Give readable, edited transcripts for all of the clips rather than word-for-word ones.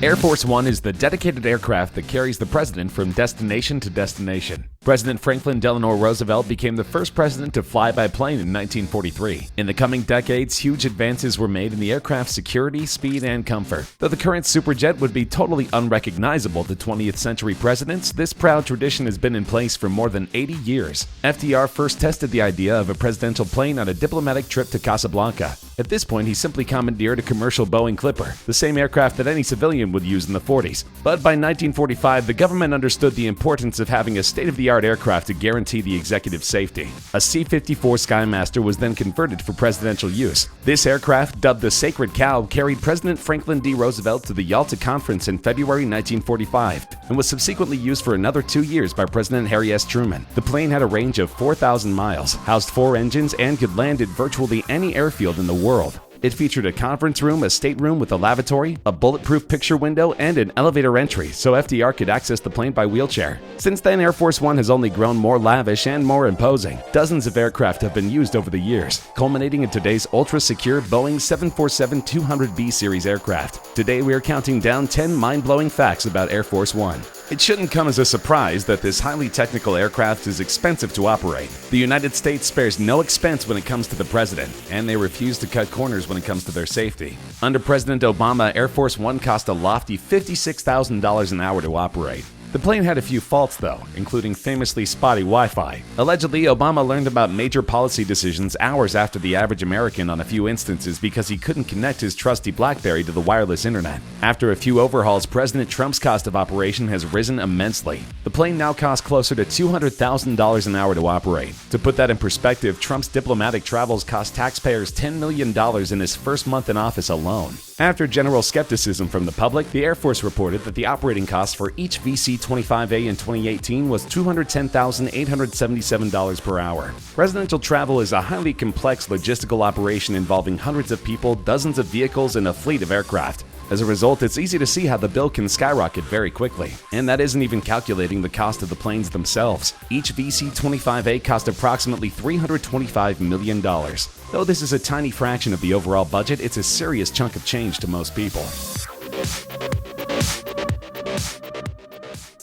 Air Force One is the dedicated aircraft that carries the president from destination to destination. President Franklin Delano Roosevelt became the first president to fly by plane in 1943. In the coming decades, huge advances were made in the aircraft's security, speed, and comfort. Though the current superjet would be totally unrecognizable to 20th century presidents, this proud tradition has been in place for more than 80 years. FDR first tested the idea of a presidential plane on a diplomatic trip to Casablanca. At this point, he simply commandeered a commercial Boeing Clipper, the same aircraft that any civilian would use in the 40s. But by 1945, the government understood the importance of having a state-of-the-art aircraft to guarantee the executive safety. A C-54 Skymaster was then converted for presidential use. This aircraft, dubbed the Sacred Cow, carried President Franklin D. Roosevelt to the Yalta Conference in February 1945 and was subsequently used for another 2 years by President Harry S. Truman. The plane had a range of 4,000 miles, housed 4 engines, and could land at virtually any airfield in the world. It featured a conference room, a stateroom with a lavatory, a bulletproof picture window, and an elevator entry so FDR could access the plane by wheelchair. Since then, Air Force One has only grown more lavish and more imposing. Dozens of aircraft have been used over the years, culminating in today's ultra-secure Boeing 747-200B series aircraft. Today, we are counting down 10 mind-blowing facts about Air Force One. It shouldn't come as a surprise that this highly technical aircraft is expensive to operate. The United States spares no expense when it comes to the president, and they refuse to cut corners when it comes to their safety. Under President Obama, Air Force One cost a lofty $56,000 an hour to operate. The plane had a few faults though, including famously spotty Wi-Fi. Allegedly, Obama learned about major policy decisions hours after the average American on a few instances because he couldn't connect his trusty BlackBerry to the wireless internet. After a few overhauls, President Trump's cost of operation has risen immensely. The plane now costs closer to $200,000 an hour to operate. To put that in perspective, Trump's diplomatic travels cost taxpayers $10 million in his first month in office alone. After general skepticism from the public, the Air Force reported that the operating cost for each VC-25A in 2018 was $210,877 per hour. Presidential travel is a highly complex logistical operation involving hundreds of people, dozens of vehicles, and a fleet of aircraft. As a result, it's easy to see how the bill can skyrocket very quickly. And that isn't even calculating the cost of the planes themselves. Each VC-25A cost approximately $325 million. Though this is a tiny fraction of the overall budget, it's a serious chunk of change to most people.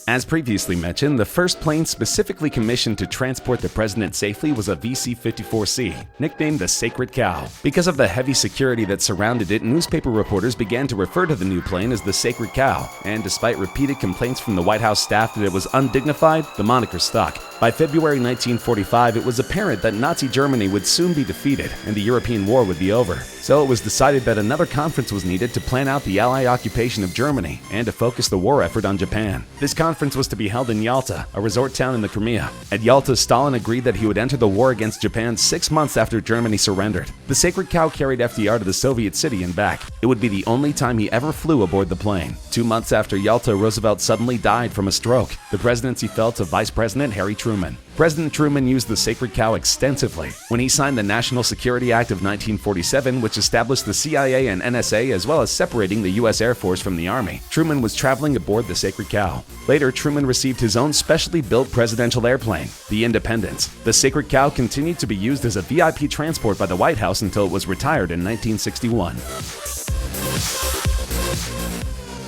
As previously mentioned, the first plane specifically commissioned to transport the president safely was a VC-54C, nicknamed the Sacred Cow. Because of the heavy security that surrounded it, newspaper reporters began to refer to the new plane as the Sacred Cow, and despite repeated complaints from the White House staff that it was undignified, the moniker stuck. By February 1945, it was apparent that Nazi Germany would soon be defeated and the European War would be over. So it was decided that another conference was needed to plan out the Allied occupation of Germany and to focus the war effort on Japan. This conference was to be held in Yalta, a resort town in the Crimea. At Yalta, Stalin agreed that he would enter the war against Japan 6 months after Germany surrendered. The Sacred Cow carried FDR to the Soviet city and back. It would be the only time he ever flew aboard the plane. 2 months after Yalta, Roosevelt suddenly died from a stroke. The presidency fell to Vice President Harry Truman. President Truman used the Sacred Cow extensively. When he signed the National Security Act of 1947, which established the CIA and NSA as well as separating the U.S. Air Force from the Army, Truman was traveling aboard the Sacred Cow. Later, Truman received his own specially built presidential airplane, the Independence. The Sacred Cow continued to be used as a VIP transport by the White House until it was retired in 1961.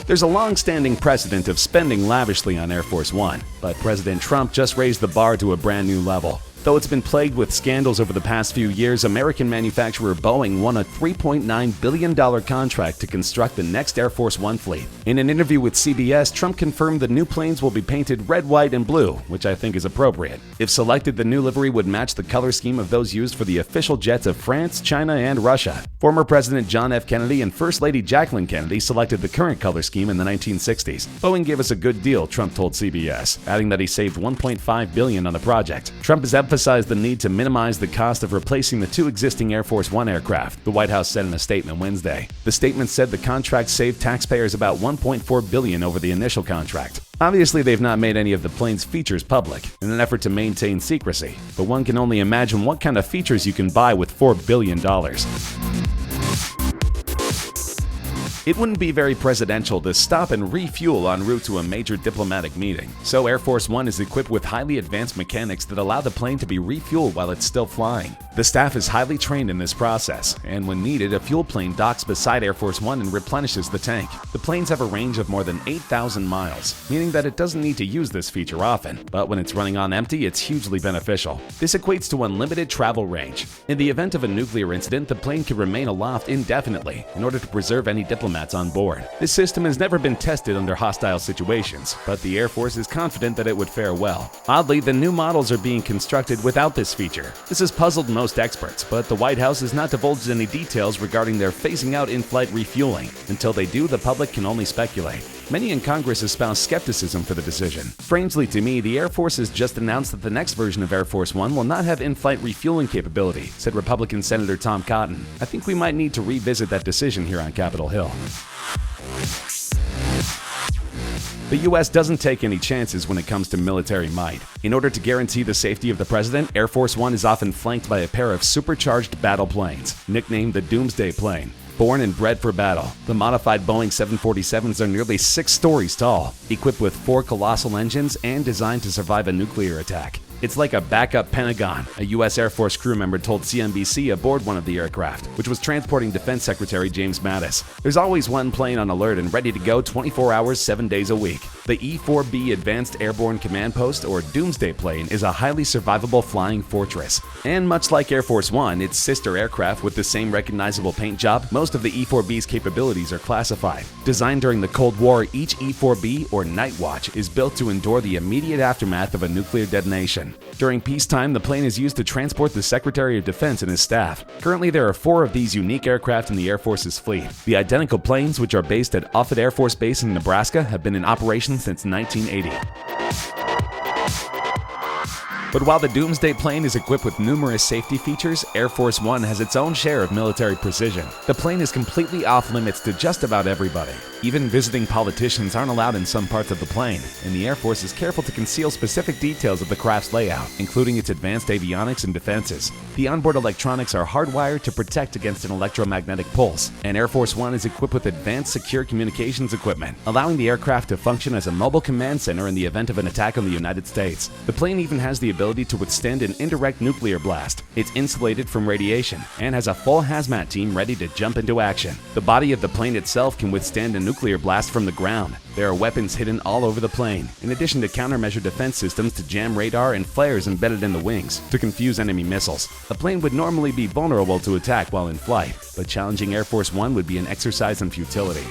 There's a long-standing precedent of spending lavishly on Air Force One, but President Trump just raised the bar to a brand new level. Though it's been plagued with scandals over the past few years, American manufacturer Boeing won a $3.9 billion contract to construct the next Air Force One fleet. In an interview with CBS, Trump confirmed the new planes will be painted red, white, and blue, which I think is appropriate. If selected, the new livery would match the color scheme of those used for the official jets of France, China, and Russia. Former President John F. Kennedy and First Lady Jacqueline Kennedy selected the current color scheme in the 1960s. Boeing gave us a good deal, Trump told CBS, adding that he saved $1.5 billion on the project. Trump has emphasized the need to minimize the cost of replacing the 2 existing Air Force One aircraft, the White House said in a statement Wednesday. The statement said the contract saved taxpayers about $1.4 billion over the initial contract. Obviously, they've not made any of the plane's features public in an effort to maintain secrecy, but one can only imagine what kind of features you can buy with $4 billion. It wouldn't be very presidential to stop and refuel en route to a major diplomatic meeting, so Air Force One is equipped with highly advanced mechanics that allow the plane to be refueled while it's still flying. The staff is highly trained in this process, and when needed, a fuel plane docks beside Air Force One and replenishes the tank. The planes have a range of more than 8,000 miles, meaning that it doesn't need to use this feature often, but when it's running on empty, it's hugely beneficial. This equates to unlimited travel range. In the event of a nuclear incident, the plane can remain aloft indefinitely in order to preserve any diplomats on board. This system has never been tested under hostile situations, but the Air Force is confident that it would fare well. Oddly, the new models are being constructed without this feature. This has puzzled most experts, but the White House has not divulged any details regarding their phasing out in-flight refueling. Until they do, the public can only speculate. Many in Congress espouse skepticism for the decision. Strangely to me, the Air Force has just announced that the next version of Air Force One will not have in-flight refueling capability, said Republican Senator Tom Cotton. I think we might need to revisit that decision here on Capitol Hill. The U.S. doesn't take any chances when it comes to military might. In order to guarantee the safety of the president, Air Force One is often flanked by a pair of supercharged battle planes, nicknamed the Doomsday plane. Born and bred for battle, the modified Boeing 747s are nearly 6 stories tall, equipped with 4 colossal engines and designed to survive a nuclear attack. It's like a backup Pentagon, a U.S. Air Force crew member told CNBC aboard one of the aircraft, which was transporting Defense Secretary James Mattis. There's always one plane on alert and ready to go 24 hours, 7 days a week. The E-4B Advanced Airborne Command Post, or Doomsday plane, is a highly survivable flying fortress. And much like Air Force One, its sister aircraft with the same recognizable paint job, most of the E-4B's capabilities are classified. Designed during the Cold War, each E-4B, or Night Watch, is built to endure the immediate aftermath of a nuclear detonation. During peacetime, the plane is used to transport the Secretary of Defense and his staff. Currently, there are 4 of these unique aircraft in the Air Force's fleet. The identical planes, which are based at Offutt Air Force Base in Nebraska, have been in operation since 1980. But while the Doomsday plane is equipped with numerous safety features, Air Force One has its own share of military precision. The plane is completely off limits to just about everybody. Even visiting politicians aren't allowed in some parts of the plane, and the Air Force is careful to conceal specific details of the craft's layout, including its advanced avionics and defenses. The onboard electronics are hardwired to protect against an electromagnetic pulse, and Air Force One is equipped with advanced secure communications equipment, allowing the aircraft to function as a mobile command center in the event of an attack on the United States. The plane even has the ability to withstand an indirect nuclear blast. It's insulated from radiation and has a full hazmat team ready to jump into action. The body of the plane itself can withstand a nuclear blast from the ground. There are weapons hidden all over the plane, in addition to countermeasure defense systems to jam radar and flares embedded in the wings to confuse enemy missiles. A plane would normally be vulnerable to attack while in flight, but challenging Air Force One would be an exercise in futility.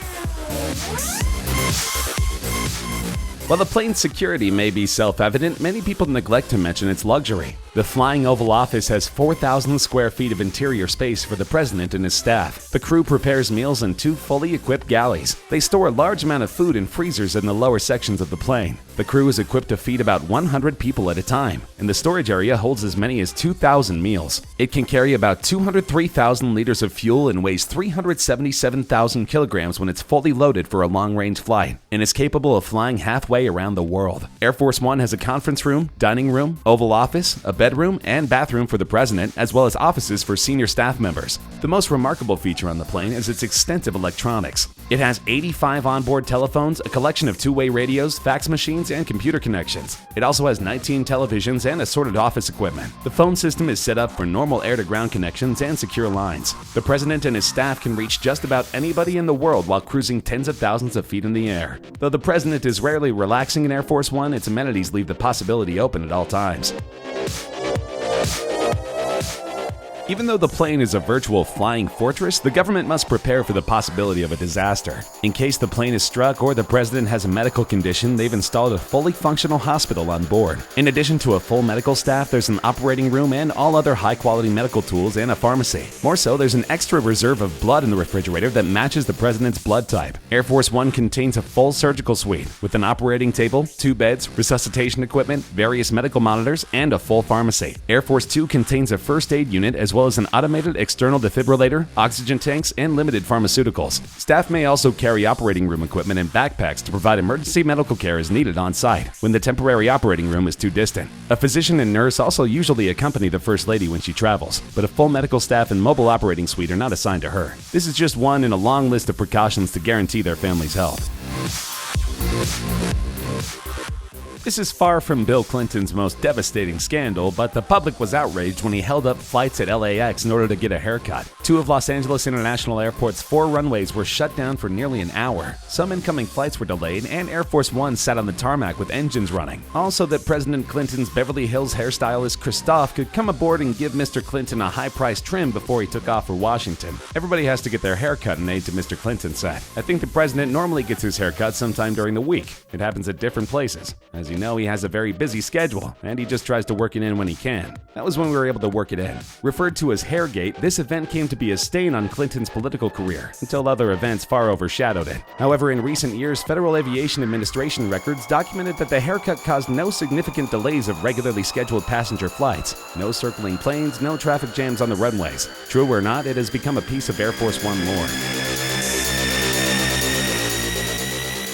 While the plane's security may be self-evident, many people neglect to mention its luxury. The flying Oval Office has 4,000 square feet of interior space for the president and his staff. The crew prepares meals in 2 fully equipped galleys. They store a large amount of food in freezers in the lower sections of the plane. The crew is equipped to feed about 100 people at a time, and the storage area holds as many as 2,000 meals. It can carry about 203,000 liters of fuel and weighs 377,000 kilograms when it's fully loaded for a long-range flight, and is capable of flying halfway around the world. Air Force One has a conference room, dining room, Oval Office, a bedroom, and bathroom for the president, as well as offices for senior staff members. The most remarkable feature on the plane is its extensive electronics. It has 85 onboard telephones, a collection of 2-way radios, fax machines, and computer connections. It also has 19 televisions and assorted office equipment. The phone system is set up for normal air-to-ground connections and secure lines. The president and his staff can reach just about anybody in the world while cruising tens of thousands of feet in the air. Though the president is rarely relaxing in Air Force One, its amenities leave the possibility open at all times. Even though the plane is a virtual flying fortress, the government must prepare for the possibility of a disaster. In case the plane is struck or the president has a medical condition, they've installed a fully functional hospital on board. In addition to a full medical staff, there's an operating room and all other high-quality medical tools and a pharmacy. More so, there's an extra reserve of blood in the refrigerator that matches the president's blood type. Air Force One contains a full surgical suite with an operating table, 2 beds, resuscitation equipment, various medical monitors, and a full pharmacy. Air Force Two contains a first aid unit as well as an automated external defibrillator, oxygen tanks, and limited pharmaceuticals. Staff may also carry operating room equipment and backpacks to provide emergency medical care as needed on site when the temporary operating room is too distant. A physician and nurse also usually accompany the First Lady when she travels, but a full medical staff and mobile operating suite are not assigned to her. This is just one in a long list of precautions to guarantee their family's health. This is far from Bill Clinton's most devastating scandal, but the public was outraged when he held up flights at LAX in order to get a haircut. Two of Los Angeles International Airport's 4 runways were shut down for nearly an hour. Some incoming flights were delayed, and Air Force One sat on the tarmac with engines running. Also, that President Clinton's Beverly Hills hairstylist Christophe could come aboard and give Mr. Clinton a high-priced trim before he took off for Washington. Everybody has to get their hair cut, an aide to Mr. Clinton said. I think the president normally gets his hair cut sometime during the week. It happens at different places. As you know, he has a very busy schedule, and he just tries to work it in when he can. That was when we were able to work it in. Referred to as Hairgate, this event came to be a stain on Clinton's political career, until other events far overshadowed it. However, in recent years, Federal Aviation Administration records documented that the haircut caused no significant delays of regularly scheduled passenger flights, no circling planes, no traffic jams on the runways. True or not, it has become a piece of Air Force One lore.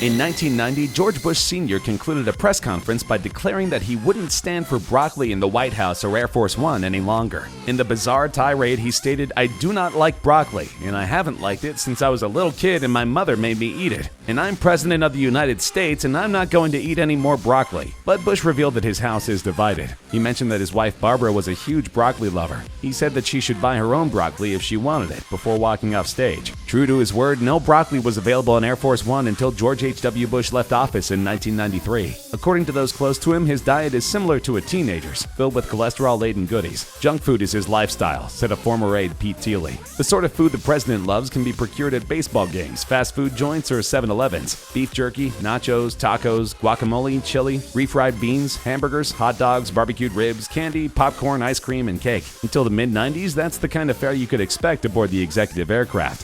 In 1990, George Bush Sr. concluded a press conference by declaring that he wouldn't stand for broccoli in the White House or Air Force One any longer. In the bizarre tirade, he stated, "I do not like broccoli, and I haven't liked it since I was a little kid and my mother made me eat it. And I'm President of the United States, and I'm not going to eat any more broccoli." But Bush revealed that his house is divided. He mentioned that his wife Barbara was a huge broccoli lover. He said that she should buy her own broccoli if she wanted it before walking off stage. True to his word, no broccoli was available on Air Force One until George H.W. Bush left office in 1993. According to those close to him, his diet is similar to a teenager's, filled with cholesterol-laden goodies. Junk food is his lifestyle, said a former aide Pete Thiele. The sort of food the president loves can be procured at baseball games, fast food joints, or 7-Elevens. Beef jerky, nachos, tacos, guacamole, chili, refried beans, hamburgers, hot dogs, barbecued ribs, candy, popcorn, ice cream, and cake. Until the mid-90s, that's the kind of fare you could expect aboard the executive aircraft.